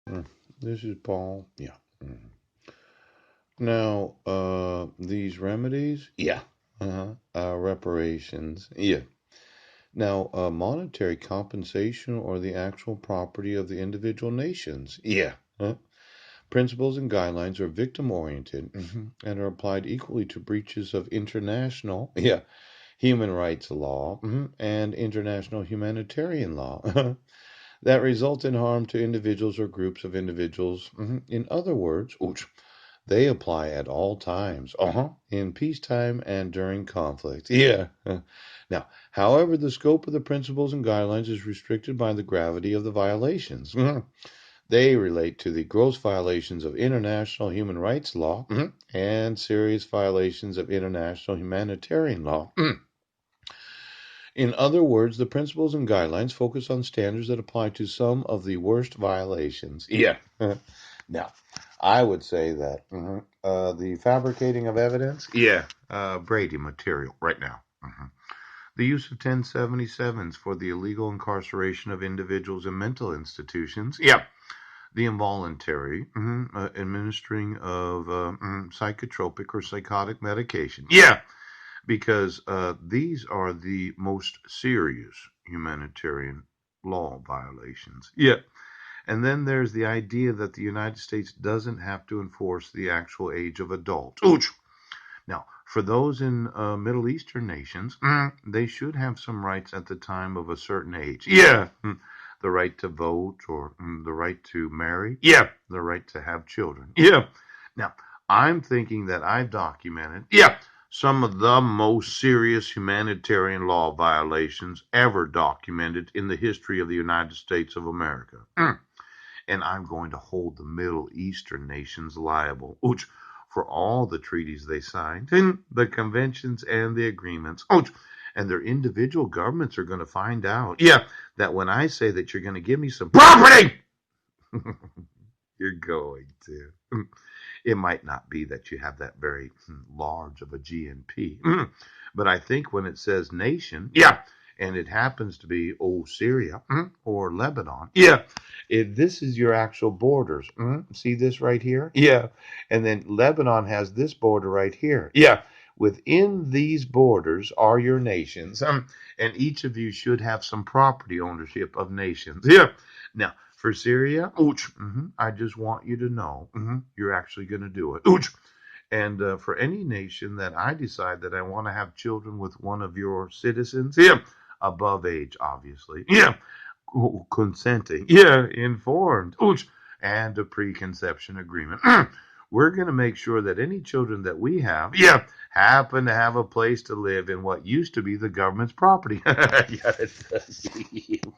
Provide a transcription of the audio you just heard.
Mm. This is Paul. Yeah. Mhm. Now, these remedies, yeah. Reparations, yeah. Now, monetary compensation or the actual property of the individual nations, yeah. Principles and guidelines are victim oriented and are applied equally to breaches of international, yeah, human rights law and international humanitarian law that result in harm to individuals or groups of individuals. In other words, ouch, they apply at all times, in peacetime and during conflict. Yeah. Now, however, the scope of the principles and guidelines is restricted by the gravity of the violations. They relate to the gross violations of international human rights law and serious violations of international humanitarian law. In other words, the principles and guidelines focus on standards that apply to some of the worst violations. Yeah. Now, I would say that the fabricating of evidence, yeah, Brady material right now. The use of 1077s for the illegal incarceration of individuals in mental institutions, yeah. The involuntary administering of psychotropic or psychotic medication, yeah, because these are the most serious humanitarian law violations. Yeah. And then there's the idea that the United States doesn't have to enforce the actual age of adult. Ouch! Now, for those in Middle Eastern nations, they should have some rights at the time of a certain age. Yeah. The right to vote or the right to marry. Yeah. The right to have children. Yeah. Now, I'm thinking that I've documented, yeah, some of the most serious humanitarian law violations ever documented in the history of the United States of America. And I'm going to hold the Middle Eastern nations liable, ouch, for all the treaties they signed, and the conventions and the agreements, ouch, and their individual governments are going to find out, yeah, that when I say that you're going to give me some property, you're going to. It might not be that you have that very large of a GNP, but I think when it says nation, yeah, and it happens to be old Syria or Lebanon, yeah, this is your actual borders. See this right here? Yeah, and then Lebanon has this border right here. Yeah, within these borders are your nations, and each of you should have some property ownership of nations. Yeah. Now, for Syria, ouch, I just want you to know you're actually going to do it. Ouch. And for any nation that I decide that I want to have children with one of your citizens, yeah, above age, obviously, yeah, consenting, yeah, informed, ouch, and a preconception agreement. We're going to make sure that any children that we have, yeah, happen to have a place to live in what used to be the government's property. Yeah,